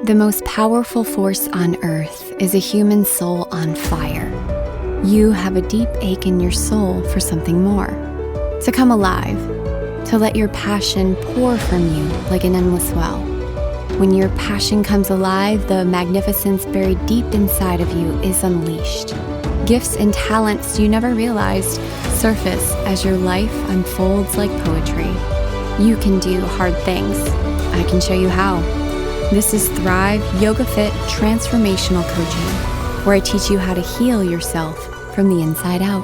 The most powerful force on earth is a human soul on fire. You have a deep ache in your soul for something more, to come alive, to let your passion pour from you like an endless well. When your passion comes alive, the magnificence buried deep inside of you is unleashed. Gifts and talents you never realized surface as your life unfolds like poetry. You can do hard things. I can show you how. This is Thrive Yoga Fit Transformational Coaching, where I teach you how to heal yourself from the inside out.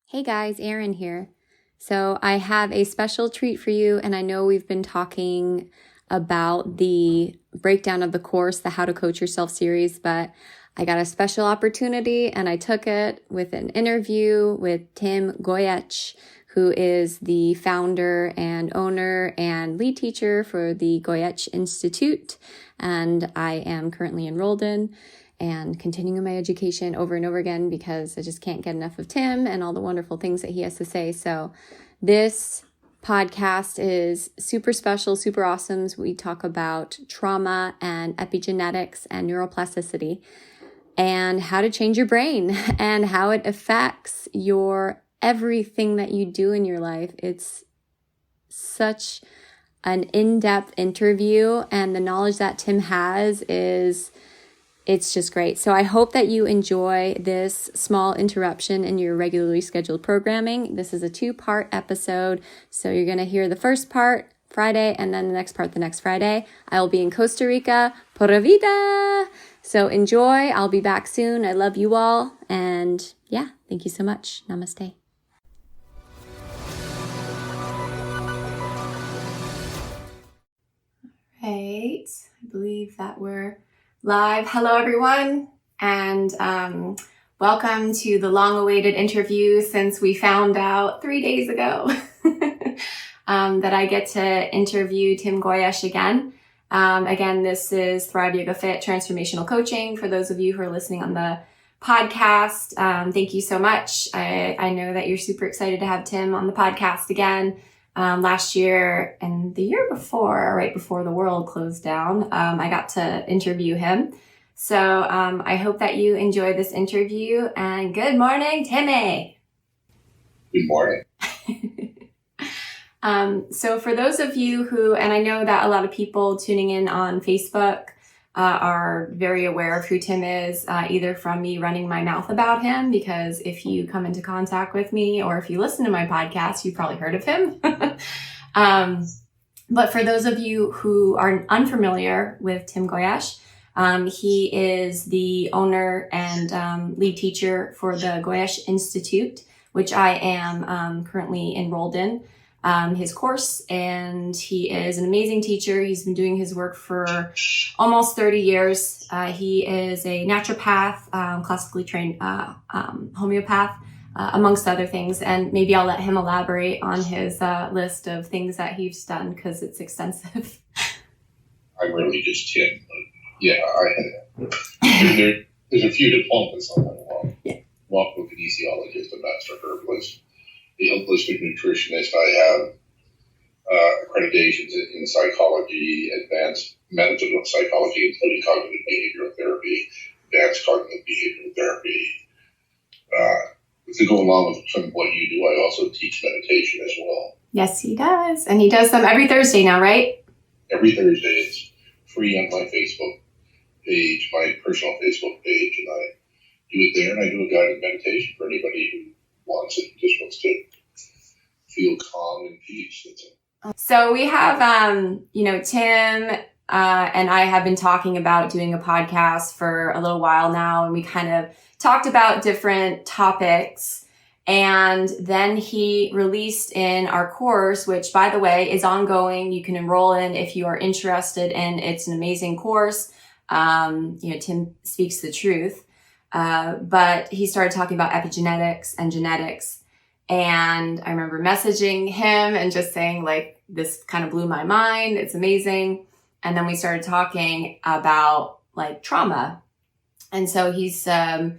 Hey guys, Erin here. So I have a special treat for you, and I know we've been talking about the breakdown of the course, the How to Coach Yourself series, but I got a special opportunity and I took it with an interview with Tim Goyetche, who is the founder and owner and lead teacher for the Goyetche Institute. And I am currently enrolled in and continuing my education over and over again because I just can't get enough of Tim and all the wonderful things that he has to say. So this podcast is super special, super awesome. We talk about trauma and epigenetics and neuroplasticity and how to change your brain and how it affects your everything that you do in your life. It's such an in-depth interview, and the knowledge that Tim has it's just great. So I hope that you enjoy this small interruption in your regularly scheduled programming. This is a 2-part episode. So you're going to hear the first part Friday and then the next part the next Friday. I will be in Costa Rica. Pura vida! So enjoy. I'll be back soon. I love you all. And yeah, thank you so much. Namaste. Right. I believe that we're live. Hello, everyone, and welcome to the long-awaited interview since we found out 3 days ago that I get to interview Tim Goyetche again. Again, this is Thrive Yoga Fit Transformational Coaching. For those of you who are listening on the podcast, thank you so much. I know that you're super excited to have Tim on the podcast again. Last year and the year before, right before the world closed down, I got to interview him. So I hope that you enjoy this interview. And good morning, Timmy. Good morning. So for those of you who, and I know that a lot of people tuning in on Facebook are very aware of who Tim is, either from me running my mouth about him, because if you come into contact with me or if you listen to my podcast, you've probably heard of him. But for those of you who are unfamiliar with Tim Goyetche, he is the owner and lead teacher for the Goyetche Institute, which I am currently enrolled in. His course, and he is an amazing teacher. He's been doing his work for almost 30 years. He is a naturopath, classically trained homeopath, amongst other things. And maybe I'll let him elaborate on his list of things that he's done because it's extensive. I'm really just Tim, but yeah, there's a few diplomas on that one. Yeah. One for kinesiologist, a master herbalist, a holistic nutritionist. I have accreditations in psychology, advanced mental psychology, including cognitive behavioral therapy, advanced cognitive behavioral therapy. To go along with some of what you do, I also teach meditation as well. Yes, he does. And he does them every Thursday now, right? Every Thursday. It's free on my Facebook page, my personal Facebook page, and I do it there, and I do a guided meditation for anybody who wants it, just wants to feel calm and peace. That's it. So we have, Tim and I have been talking about doing a podcast for a little while now, and we kind of talked about different topics. And then he released in our course, which, by the way, is ongoing. You can enroll in if you are interested in. It's an amazing course. Tim speaks the truth. But he started talking about epigenetics and genetics. And I remember messaging him and just saying, like, this kind of blew my mind. It's amazing. And then we started talking about, like, trauma. And so he's, today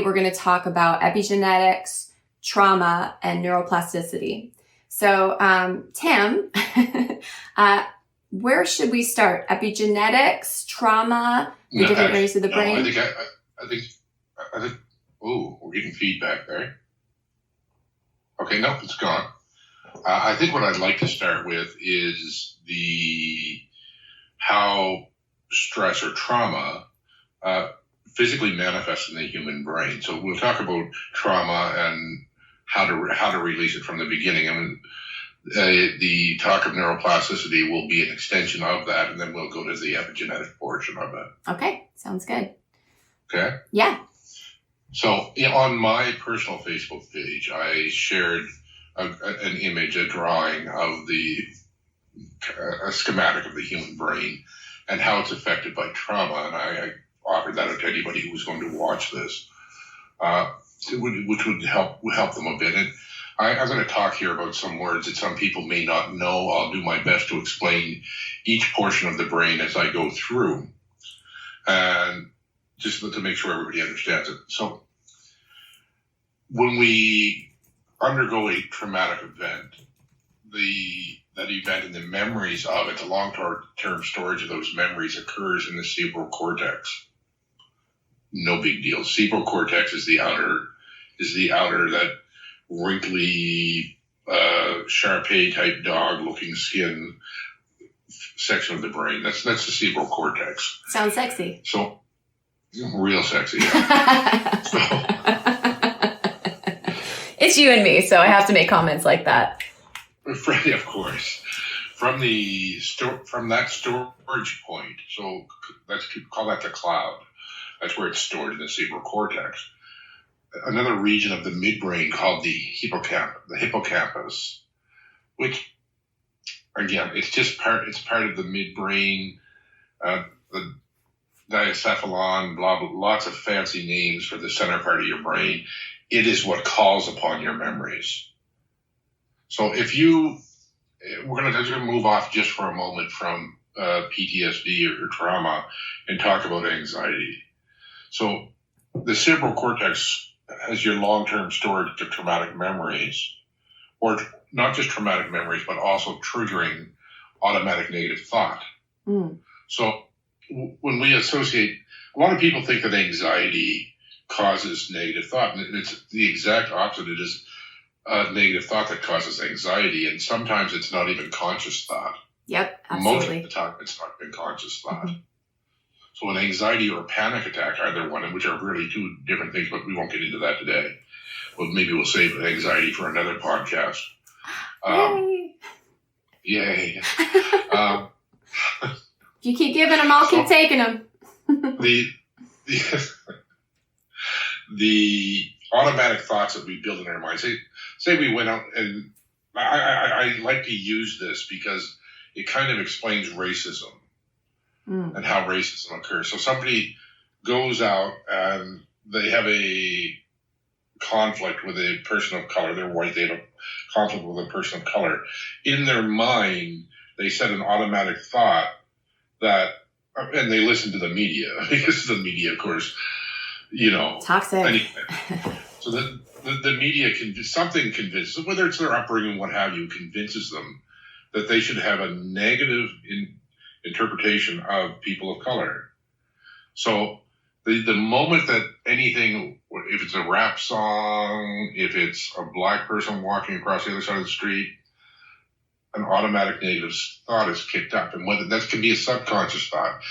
we're going to talk about epigenetics, trauma, and neuroplasticity. So, Tim, where should we start? Epigenetics, trauma, the different areas of the brain? I think, oh, we're getting feedback there. Okay, nope, it's gone. I think what I'd like to start with is how stress or trauma physically manifests in the human brain. So we'll talk about trauma and how to release it from the beginning. I mean, the talk of neuroplasticity will be an extension of that, and then we'll go to the epigenetic portion of it. Okay, sounds good. Okay? Yeah. So on my personal Facebook page, I shared an image, a drawing of a schematic of the human brain and how it's affected by trauma, and I offered that out to anybody who was going to watch this, which would help them a bit. And I'm going to talk here about some words that some people may not know. I'll do my best to explain each portion of the brain as I go through, and just to make sure everybody understands it. So when we undergo a traumatic event, that event and the memories of it, the long-term storage of those memories occurs in the cerebral cortex. No big deal. Cerebral cortex is the outer that wrinkly, Shar-Pei type dog-looking skin section of the brain. That's the cerebral cortex. Sounds sexy. So, real sexy. Yeah. It's you and me, so I have to make comments like that. Of course. From that storage point, so let's call that the cloud. That's where it's stored in the cerebral cortex. Another region of the midbrain called the hippocampus, which, again, it's part of the midbrain, the diencephalon, blah, blah, lots of fancy names for the center part of your brain. It is what calls upon your memories. So we're going to move off just for a moment from PTSD or trauma and talk about anxiety. So the cerebral cortex has your long-term storage of traumatic memories, or not just traumatic memories, but also triggering automatic negative thought. Mm. So when we associate, a lot of people think that anxiety causes negative thought, and it's the exact opposite. It is negative thought that causes anxiety, and sometimes it's not even conscious thought. Yep, absolutely. Most of the time, it's not even conscious thought. Mm-hmm. So an anxiety or a panic attack, either one, which are really two different things, but we won't get into that today. Well, maybe we'll save anxiety for another podcast. Yay. You keep giving them, I'll keep taking them. The automatic thoughts that we build in our minds, say we went out, and I like to use this because it kind of explains racism and how racism occurs. So somebody goes out and they have a conflict with a person of color. They're white. They have a conflict with a person of color. In their mind, they set an automatic thought that, and they listen to the media because the media, of course, toxic. Anyway. So the media convinces, whether it's their upbringing, what have you, convinces them that they should have a negative interpretation of people of color. So the moment that anything, if it's a rap song, if it's a black person walking across the other side of the street, an automatic negative thought is kicked up. And whether that can be a subconscious thought,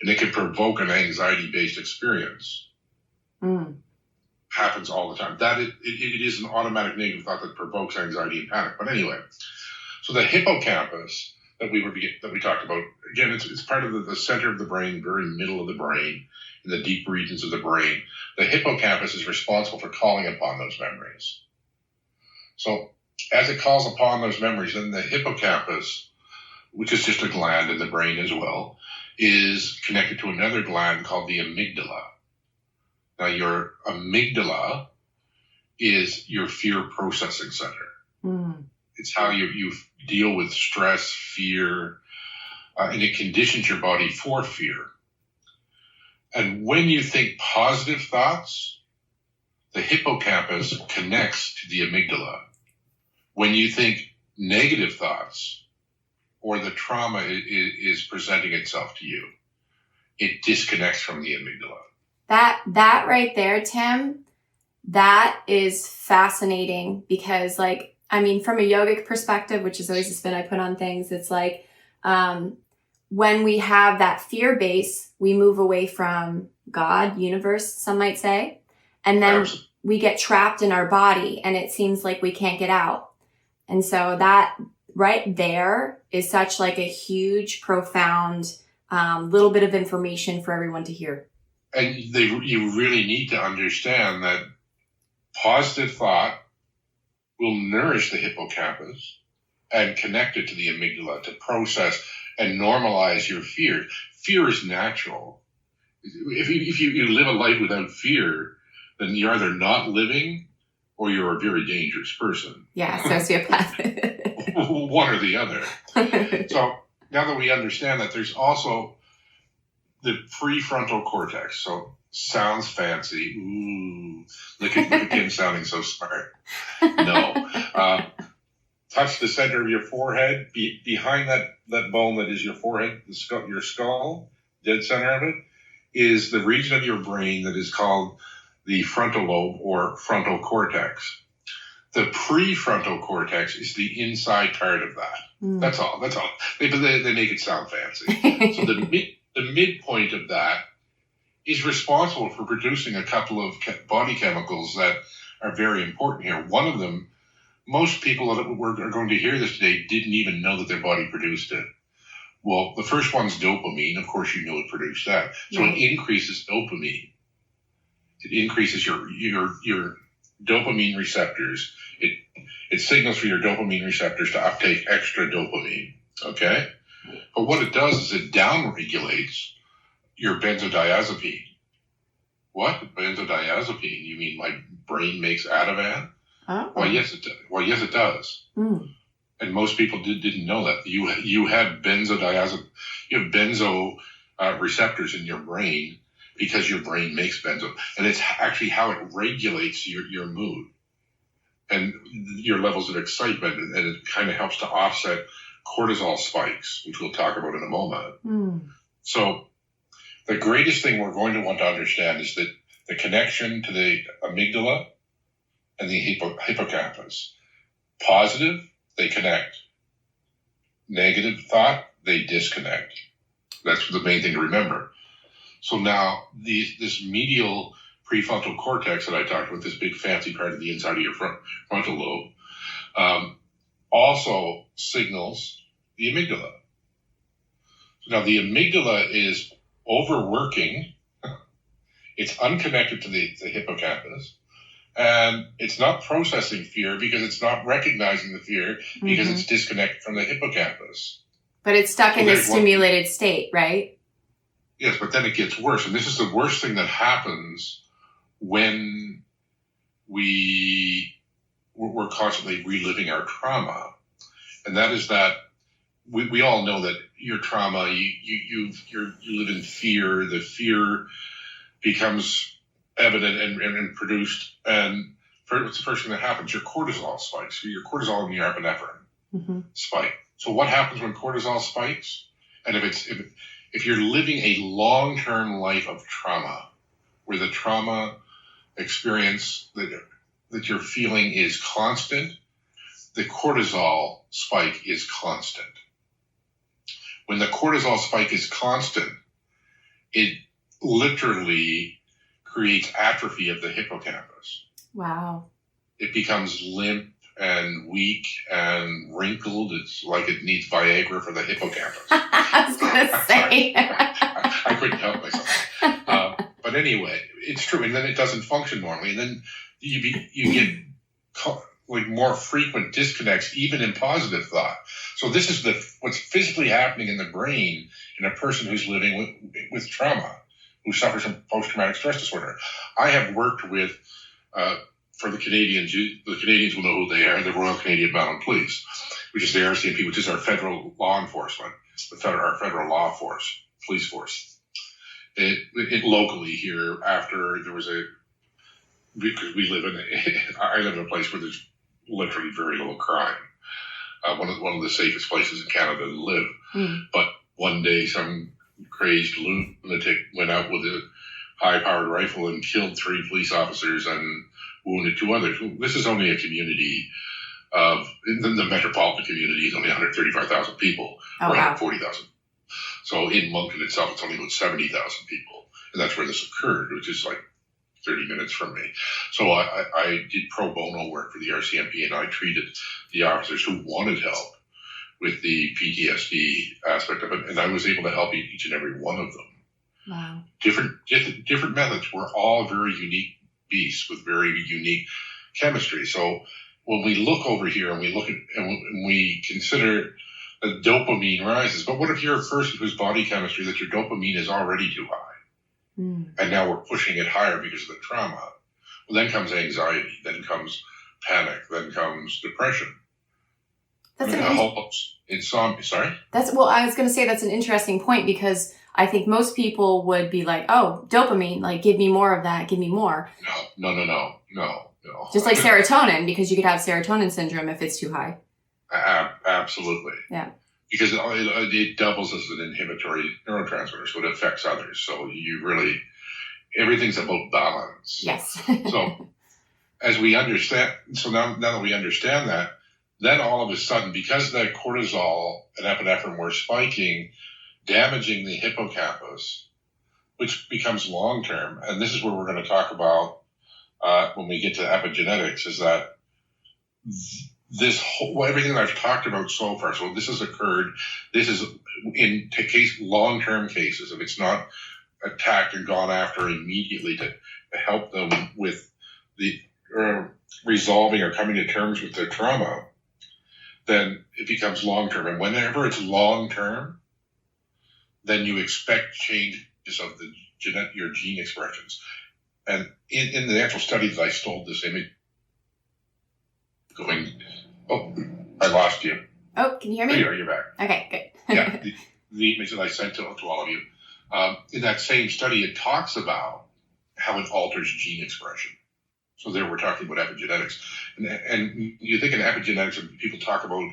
and it can provoke an anxiety-based experience. Happens all the time. That it is an automatic negative thought that provokes anxiety and panic. But anyway, so the hippocampus that we talked about, again, it's part of the center of the brain, very middle of the brain, in the deep regions of the brain. The hippocampus is responsible for calling upon those memories. So as it calls upon those memories, then the hippocampus, which is just a gland in the brain as well, is connected to another gland called the amygdala. Now, your amygdala is your fear processing center. It's how you deal with stress, fear, and it conditions your body for fear. And when you think positive thoughts, the hippocampus connects to the amygdala. When you think negative thoughts or the trauma is presenting itself to you, it disconnects from the amygdala. That right there, Tim, that is fascinating because, like, I mean, from a yogic perspective, which is always the spin I put on things, it's like when we have that fear base, we move away from God, universe, some might say, and then we get trapped in our body and it seems like we can't get out. And so that right there is such like a huge, profound little bit of information for everyone to hear. And you really need to understand that positive thought will nourish the hippocampus and connect it to the amygdala to process and normalize your fear. Fear is natural. If you live a life without fear, then you're either not living or you're a very dangerous person. Yeah, sociopath. One or the other. So now that we understand that, there's also the prefrontal cortex. So sounds fancy. Ooh, look at Kim sounding so smart. No. Touch the center of your forehead. Behind that bone that is your forehead, your skull, dead center of it, is the region of your brain that is called the frontal lobe or frontal cortex. The prefrontal cortex is the inside part of that. That's all. They make it sound fancy. So the midpoint of that is responsible for producing a couple of body chemicals that are very important here. One of them, most people that are going to hear this today didn't even know that their body produced it. Well, the first one's dopamine. Of course, you know it produced that. So It increases dopamine. It increases your dopamine receptors. It signals for your dopamine receptors to uptake extra dopamine. Okay? But what it does is it downregulates your benzodiazepine. What? Benzodiazepine? You mean my brain makes Ativan? Oh. Well, yes, it does. And most people didn't know that. You have benzodiazepine. You have benzo receptors in your brain because your brain makes benzo, and it's actually how it regulates your mood and your levels of excitement, and it kind of helps to offset cortisol spikes, which we'll talk about in a moment. So the greatest thing we're going to want to understand is that the connection to the amygdala and the hippocampus. Positive, they connect. Negative thought, they disconnect. That's the main thing to remember. So now this medial prefrontal cortex that I talked about, this big fancy part of the inside of your frontal lobe, also signals the amygdala. So now the amygdala is overworking. It's unconnected to the hippocampus. And it's not processing fear because it's not recognizing the fear because it's disconnected from the hippocampus. But it's stuck in a stimulated state, right? Yes, but then it gets worse. And this is the worst thing that happens when we're constantly reliving our trauma. And that is that we all know that your trauma, you live in fear. The fear becomes evident and produced. And what's the first thing that happens? Your cortisol spikes. Your cortisol and your epinephrine spike. So what happens when cortisol spikes? And if you're living a long-term life of trauma, where the trauma experience that you're feeling is constant, the cortisol spike is constant. When the cortisol spike is constant, it literally creates atrophy of the hippocampus. Wow. It becomes limp and weak and wrinkled. It's like it needs Viagra for the hippocampus. I was going to say. I couldn't help myself. But anyway, it's true. And then it doesn't function normally. And then you get like more frequent disconnects, even in positive thought. So this is what's physically happening in the brain in a person who's living with trauma, who suffers from post-traumatic stress disorder. I have worked with, for the Canadians will know who they are, the Royal Canadian Mounted Police, which is the RCMP, which is our federal law enforcement, our federal law force, police force. It locally here, after there was because I live in a place where there's literally very little crime. one of the safest places in Canada to live. But one day, some crazed lunatic went out with a high-powered rifle and killed 3 police officers and wounded 2 others. This is only a community of, the metropolitan community is only 135,000 people, or 140,000. So in Moncton itself, it's only about 70,000 people. And that's where this occurred, which is like 30 minutes from me. So I did pro bono work for the RCMP, and I treated the officers who wanted help with the PTSD aspect of it. And I was able to help each and every one of them. Wow. Different methods. We're all very unique beasts with very unique chemistry. So when we look over here and we look at, and we consider that dopamine rises, but what if you're a person whose body chemistry, that your dopamine is already too high? And now we're pushing it higher because of the trauma. Well, then comes anxiety, then comes panic, then comes depression. That's insomnia. Sorry? I was going to say that's an interesting point, because I think most people would be like, oh, dopamine, like give me more of that, give me more. No. Just like serotonin, because you could have serotonin syndrome if it's too high. Absolutely. Yeah. Because it doubles as an inhibitory neurotransmitter, so it affects others. So everything's about balance. Yes. So as we understand, now that we understand that, then all of a sudden, because the cortisol and epinephrine were spiking, damaging the hippocampus, which becomes long-term, and this is where we're going to talk about when we get to epigenetics, is that everything that I've talked about so far, so this has occurred, this is in long-term cases, if it's not attacked and gone after immediately to help them with the resolving or coming to terms with their trauma, then it becomes long-term. And whenever it's long-term, then you expect changes of your gene expressions. And in the actual study that I stole this image, I lost you. Oh, can you hear me? You're back. Okay, good. Yeah, the image that I sent to all of you. In that same study, it talks about how it alters gene expression. So there we're talking about epigenetics. And you think in epigenetics, and people talk about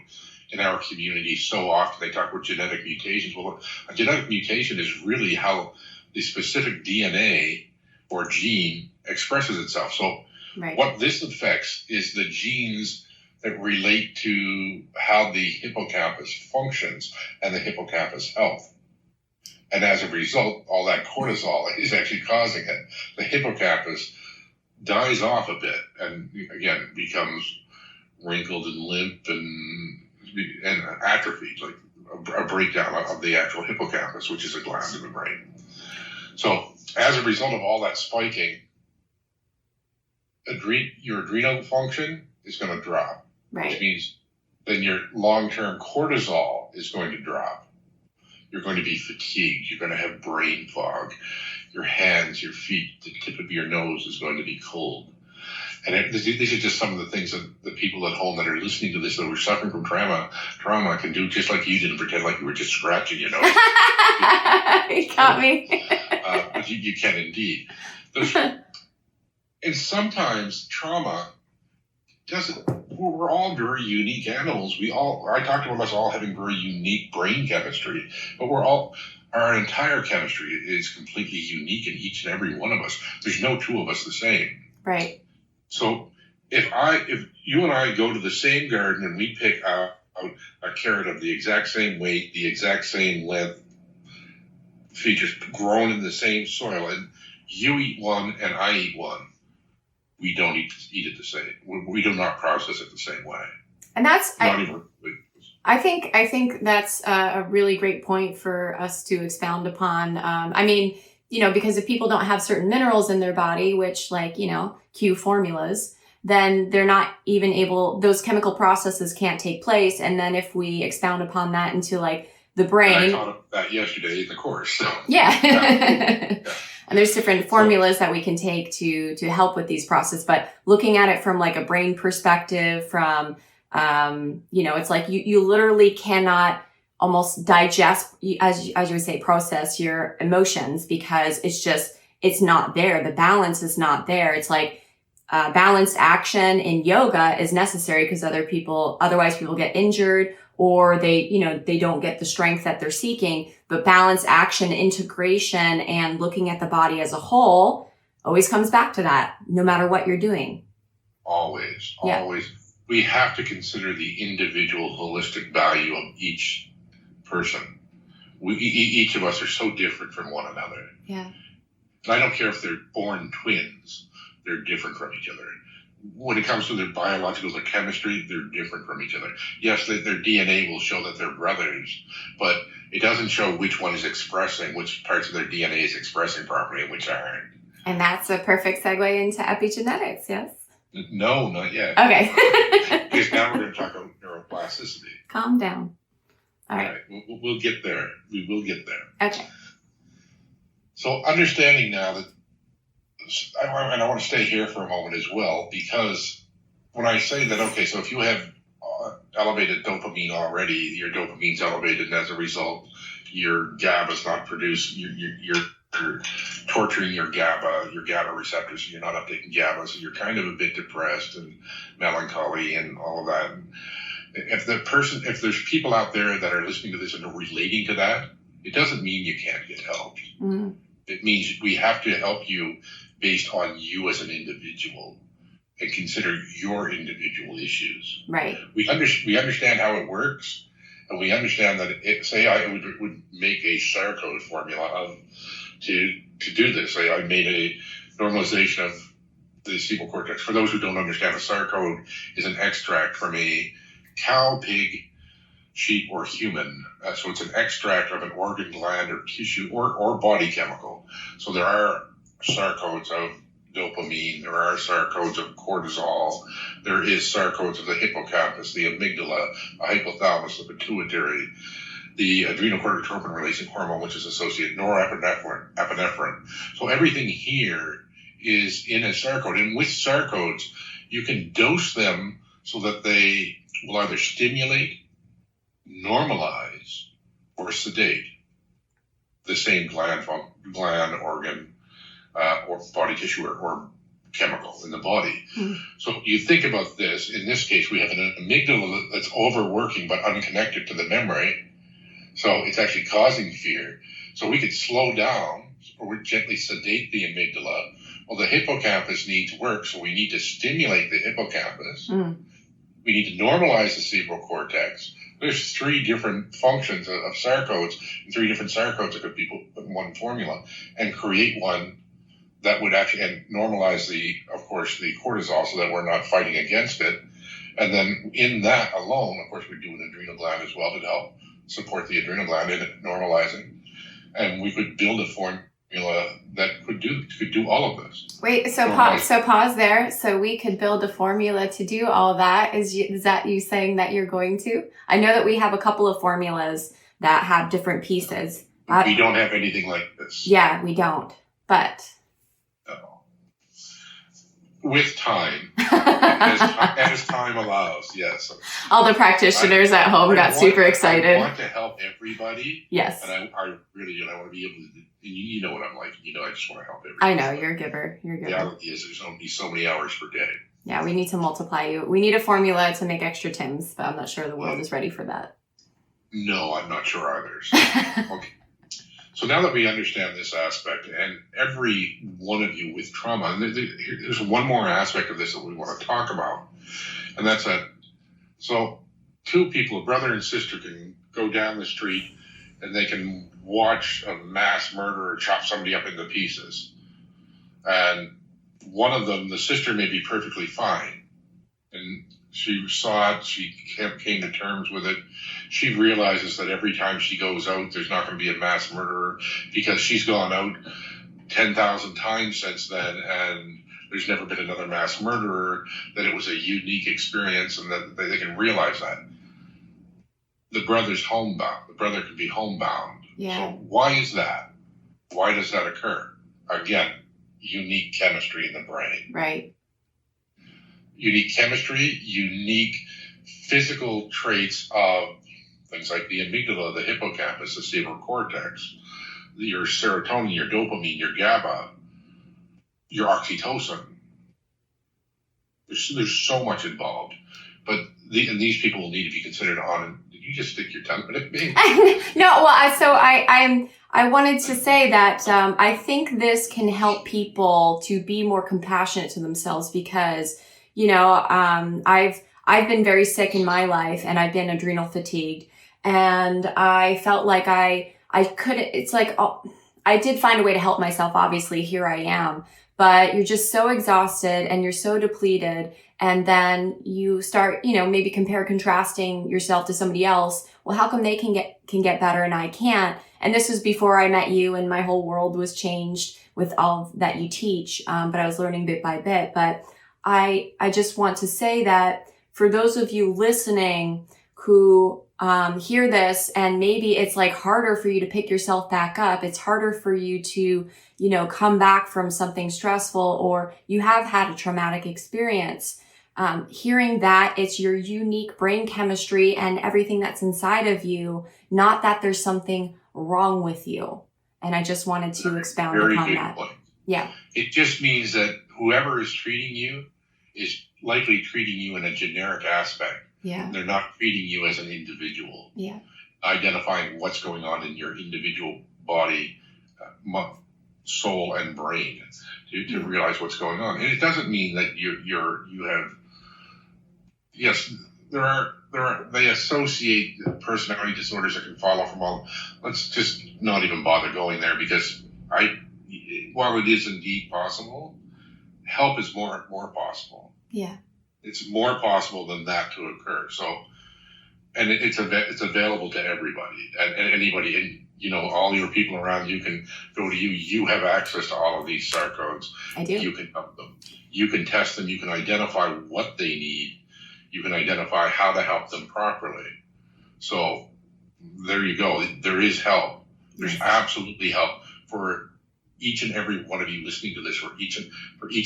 in our community so often, they talk about genetic mutations. Well, a genetic mutation is really how the specific DNA or gene expresses itself. So what this affects is the genes that relate to how the hippocampus functions and the hippocampus health. And as a result, all that cortisol is actually causing it. The hippocampus dies off a bit and again becomes wrinkled and limp and atrophied, like a breakdown of the actual hippocampus, which is a gland in the brain. So as a result of all that spiking, your adrenal function is going to drop, which means then your long-term cortisol is going to drop. You're going to be fatigued. You're going to have brain fog. Your hands, your feet, the tip of your nose is going to be cold. And these are just some of the things that the people at home that are listening to this, that were suffering from trauma can do, just like you did, and pretend like you were just scratching your nose. You got me. But you can indeed. And sometimes trauma doesn't. We're all very unique animals. I talked about us all having very unique brain chemistry, but our entire chemistry is completely unique in each and every one of us. There's no two of us the same. Right. So if you and I go to the same garden and we pick out a carrot of the exact same weight, the exact same length, features grown in the same soil, and you eat one and I eat one, we don't eat it the same. We do not process it the same way. And that's I think that's a really great point for us to expound upon. Because if people don't have certain minerals in their body, which Q formulas, then they're not even able, those chemical processes can't take place. And then if we expound upon that into the brain. And I taught that yesterday in the course. So. Yeah. Yeah. And there's different formulas that we can take to help with these processes. But looking at it from a brain perspective, from, it's like you literally cannot almost digest, as you would say, process your emotions, because it's not there. The balance is not there. It's like balanced action in yoga is necessary because otherwise people get injured or they don't get the strength that they're seeking. But balanced action, integration, and looking at the body as a whole always comes back to that, no matter what you're doing. Always. We have to consider the individual holistic value of each person. Each of us are so different from one another. Yeah. And I don't care if they're born twins, they're different from each other. When it comes to their biological, their chemistry, they're different from each other. Yes, their DNA will show that they're brothers, but it doesn't show which one is expressing, which parts of their DNA is expressing properly and which aren't. And that's a perfect segue into epigenetics, yes? No, not yet. Okay. Because now we're going to talk about neuroplasticity. Calm down. All right. We'll get there. We will get there. Okay. So understanding now that, and I want to stay here for a moment as well, because when I say that, okay, so if you have elevated dopamine already, your dopamine's elevated, and as a result, your GABA's not produced, you're torturing your GABA receptors, so you're not uptaking GABA, so you're kind of a bit depressed and melancholy and all of that. If there's people out there that are listening to this and are relating to that, it doesn't mean you can't get help. Mm-hmm. It means we have to help you based on you as an individual and consider your individual issues. Right. We understand how it works, and we understand that I would make a Sarcode formula to do this. Say I made a normalization of the cerebral cortex. For those who don't understand, a Sarcode is an extract from a cow, pig, sheep, or human. So it's an extract of an organ, gland, or tissue, or body chemical. So there are Sarcodes of dopamine, there are Sarcodes of cortisol, there is Sarcodes of the hippocampus, the amygdala, the hypothalamus, the pituitary, the adrenocorticotropin releasing hormone, which is associated norepinephrine. So everything here is in a Sarcode. And with Sarcodes, you can dose them so that they will either stimulate, normalize, or sedate the same gland, organ, or body tissue or chemical in the body. Mm-hmm. So you think about this. In this case, we have an amygdala that's overworking but unconnected to the memory. So it's actually causing fear. So we could slow down or gently sedate the amygdala. Well, the hippocampus needs work, so we need to stimulate the hippocampus. Mm. We need to normalize the cerebral cortex. There's 3 different functions of Sarcodes, and 3 different Sarcodes that could be put in one formula and create one that would actually normalize the cortisol so that we're not fighting against it. And then in that alone, of course, we do an adrenal gland as well to help support the adrenal gland in it normalizing. And we could build a formula that could do all of this. Wait, so pause there. So we could build a formula to do all that. Is that you saying that you're going to? I know that we have a couple of formulas that have different pieces. We don't have anything like this. Yeah, we don't. But no. With time, as time allows, yes. All the practitioners at home got super excited. I want to help everybody. Yes. And I really want to be able to. You know what I'm like. I just want to help everybody. I know, you're a giver. You're a giver. The reality is there's only so many hours per day. Yeah, we need to multiply you. We need a formula to make extra Tims, but I'm not sure the world is ready for that. No, I'm not sure either. Okay. So now that we understand this aspect, and every one of you with trauma, and there's one more aspect of this that we want to talk about, and that's that. So 2 people, a brother and sister, can go down the street and they can watch a mass murderer chop somebody up into pieces. And one of them, the sister, may be perfectly fine. And she saw it, she came to terms with it. She realizes that every time she goes out, there's not going to be a mass murderer because she's gone out 10,000 times since then, and there's never been another mass murderer, that it was a unique experience, and that they can realize that. The brother's homebound. The brother could be homebound. Yeah. So why is that? Why does that occur? Again, unique chemistry in the brain. Right. Unique chemistry, unique physical traits of things like the amygdala, the hippocampus, the cerebral cortex, your serotonin, your dopamine, your GABA, your oxytocin. There's so much involved, but and these people will need to be considered on. Did you just stick your tongue at me? No, well, so I wanted to say that I think this can help people to be more compassionate to themselves because, I've been very sick in my life and I've been adrenal fatigued, and I felt like I couldn't. It's like I did find a way to help myself. Obviously, here I am. But you're just so exhausted and you're so depleted. And then you start, maybe contrasting yourself to somebody else. Well, how come they can get better and I can't? And this was before I met you and my whole world was changed with all that you teach. But I was learning bit by bit. But I just want to say that for those of you listening who hear this and maybe it's like harder for you to pick yourself back up. It's harder for you to, come back from something stressful, or you have had a traumatic experience. Hearing that it's your unique brain chemistry and everything that's inside of you, not that there's something wrong with you. And I just wanted to expound upon that. Point. Yeah. It just means that whoever is treating you is likely treating you in a generic aspect. Yeah. They're not treating you as an individual. Yeah. Identifying what's going on in your individual body, soul, and brain to realize what's going on. And it doesn't mean that you have. Yes, they associate personality disorders that can follow from all. Let's just not even bother going there because while it is indeed possible, help is more possible. Yeah. It's more possible than that to occur. So, and it's available to everybody and anybody. And, all your people around you can go to you. You have access to all of these SAR codes. I do. You can help them. You can test them. You can identify what they need. You can identify how to help them properly. So there you go. There is help. There's absolutely help for each and every one of you listening to this, for each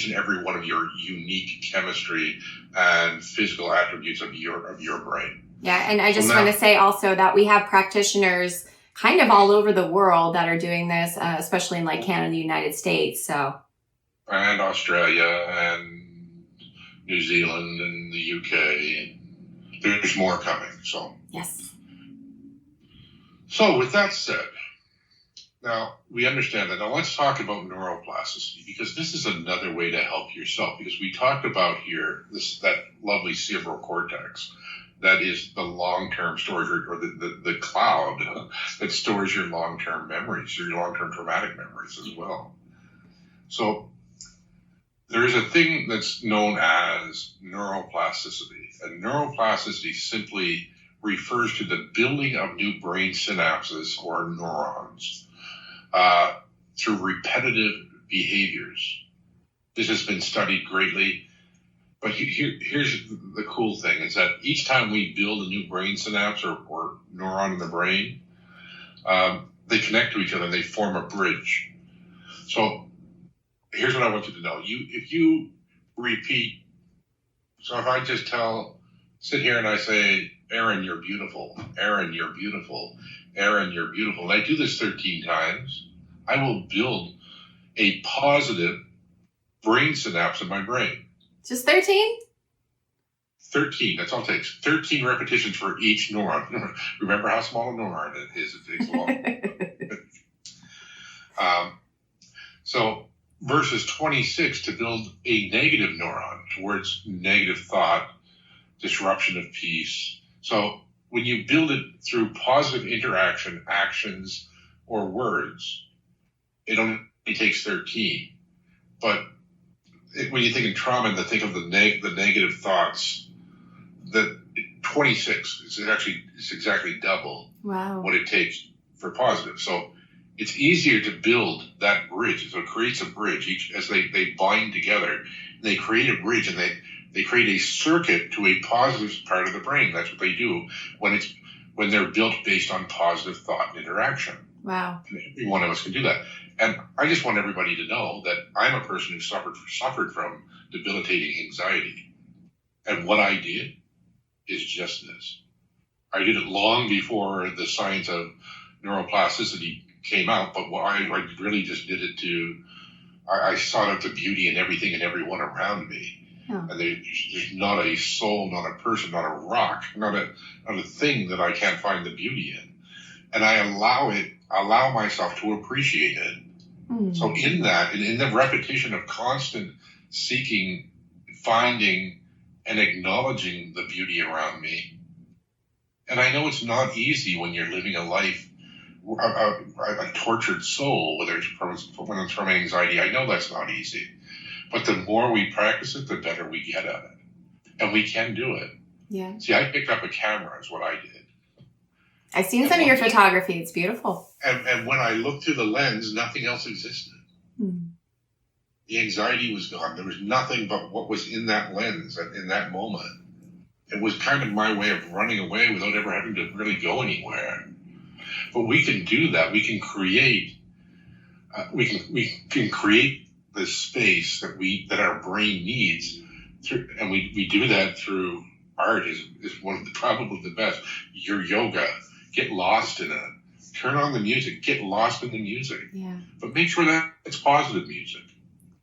and every one of your unique chemistry and physical attributes of your brain. Yeah, and I just want to say also that we have practitioners kind of all over the world that are doing this, especially in like Canada, the United States. So. And Australia and New Zealand and the UK. And there's more coming. So. Yes. So with that said, now, we understand that. Now, let's talk about neuroplasticity, because this is another way to help yourself. Because we talked about here that lovely cerebral cortex that is the long-term storage, or the cloud that stores your long-term memories, your long-term traumatic memories as well. So there is a thing that's known as neuroplasticity. And neuroplasticity simply refers to the building of new brain synapses or neurons through repetitive behaviors. This has been studied greatly, but here's the cool thing, is that each time we build a new brain synapse or neuron in the brain, they connect to each other and they form a bridge. So here's what I want you to know. If you repeat, so if I just sit here and I say, Erin, you're beautiful, Erin, you're beautiful, Erin, you're beautiful, and I do this 13 times, I will build a positive brain synapse in my brain. Just 13? 13, that's all it takes. 13 repetitions for each neuron. Remember how small a neuron it is. It takes a long. So versus 26 to build a negative neuron towards negative thought, disruption of peace. So when you build it through positive interaction, actions, or words, it only takes 13. But when you think in trauma and think of the negative thoughts, that 26 is exactly double what it takes for positive. So it's easier to build that bridge. So it creates a bridge as they bind together. They create a bridge, and they create a circuit to a positive part of the brain. That's what they do when they're built based on positive thought and interaction. Wow. And every one of us can do that. And I just want everybody to know that I'm a person who suffered from debilitating anxiety. And what I did is just this. I did it long before the science of neuroplasticity came out, but I really just did it I sought out the beauty in everything and everyone around me. Yeah. And there's not a soul, not a person, not a rock, not a thing that I can't find the beauty in. And I allow myself to appreciate it. So in that, in the repetition of constant seeking, finding, and acknowledging the beauty around me. And I know it's not easy when you're living a life, a tortured soul, whether it's from anxiety. I know that's not easy. But the more we practice it, the better we get at it. And we can do it. Yeah. See, I picked up a camera is what I did. I've seen some of your photography. It's beautiful. And when I looked through the lens, nothing else existed. The anxiety was gone. There was nothing but what was in that lens in that moment. It was kind of my way of running away without ever having to really go anywhere. But we can do that. We can create. We can create the space that our brain needs, and we do that through art. Is one of probably the best. Your yoga. Get lost in it. Turn on the music. Get lost in the music. Yeah. But make sure that it's positive music.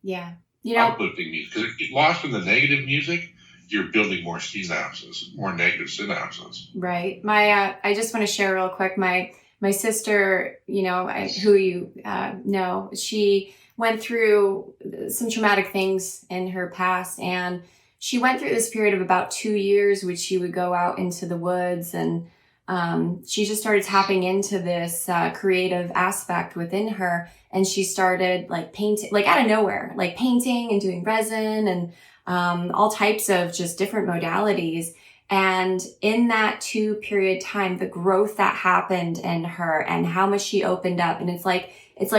Yeah. Uplifting music. Because if you get lost in the negative music, you're building more synapses, more negative synapses. Right. I just want to share real quick. My sister, who you know, she went through some traumatic things in her past, and she went through this period of about 2 years, which she would go out into the woods, and she just started tapping into this creative aspect within her, and she started like painting, like out of nowhere, like painting and doing resin and all types of just different modalities. And in that 2 period time, the growth that happened in her and how much she opened up, and it's like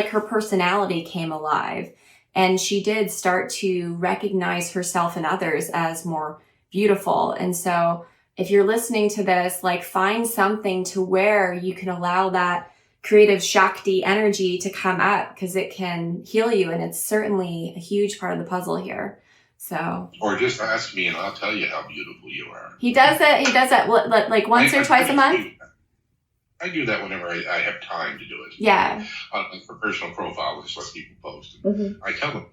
her personality came alive, and she did start to recognize herself and others as more beautiful. And so if you're listening to this, like find something to where you can allow that creative Shakti energy to come up, because it can heal you. And it's certainly a huge part of the puzzle here. So, or just ask me and I'll tell you how beautiful you are. He does that like once or twice a month. I do that whenever I have time to do it. Yeah. For personal profile, just let people post. I tell them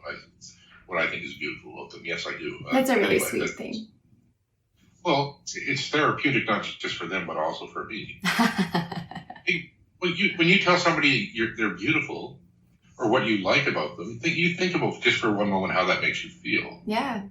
what I think is beautiful of them. Yes, I do. That's a really sweet thing. Well, it's therapeutic, not just for them, but also for me. When you tell somebody they're beautiful, or what you like about them, you think about just for one moment how that makes you feel. Yeah,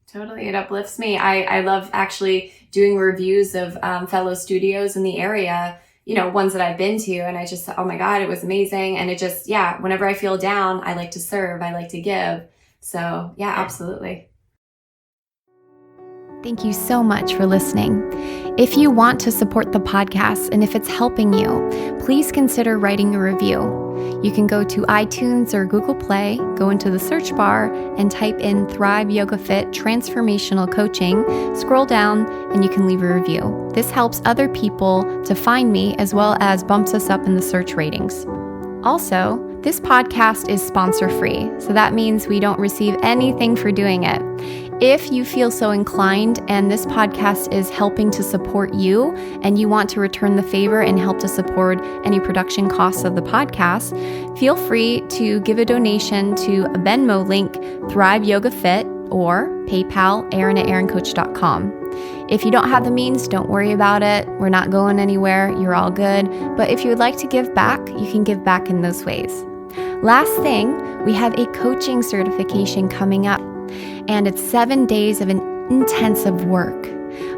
totally. It uplifts me. I love actually doing reviews of fellow studios in the area, ones that I've been to, and I just, oh my God, it was amazing. And it just, whenever I feel down, I like to serve, I like to give. So yeah, absolutely. Thank you so much for listening. If you want to support the podcast and if it's helping you, please consider writing a review. You can go to iTunes or Google Play, go into the search bar and type in Thrive Yoga Fit Transformational Coaching, scroll down, and you can leave a review. This helps other people to find me as well as bumps us up in the search ratings. Also, this podcast is sponsor-free, so that means we don't receive anything for doing it. If you feel so inclined and this podcast is helping to support you and you want to return the favor and help to support any production costs of the podcast, feel free to give a donation to a Venmo link, Thrive Yoga Fit, or PayPal, Erin@erincoach.com. If you don't have the means, don't worry about it. We're not going anywhere. You're all good. But if you would like to give back, you can give back in those ways. Last thing, we have a coaching certification coming up, and it's 7 days of an intensive work,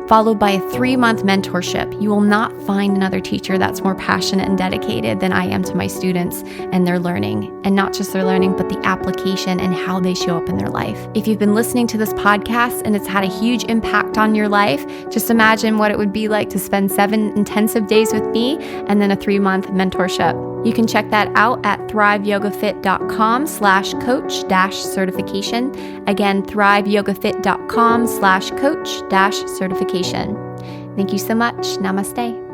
followed by a 3-month mentorship. You will not find another teacher that's more passionate and dedicated than I am to my students and their learning, and not just their learning, but the application and how they show up in their life. If you've been listening to this podcast and it's had a huge impact on your life, just imagine what it would be like to spend 7 intensive days with me and then a 3-month mentorship. You can check that out at thriveyogafit.com/coach-certification. Again, thriveyogafit.com/coach-certification. Thank you so much. Namaste.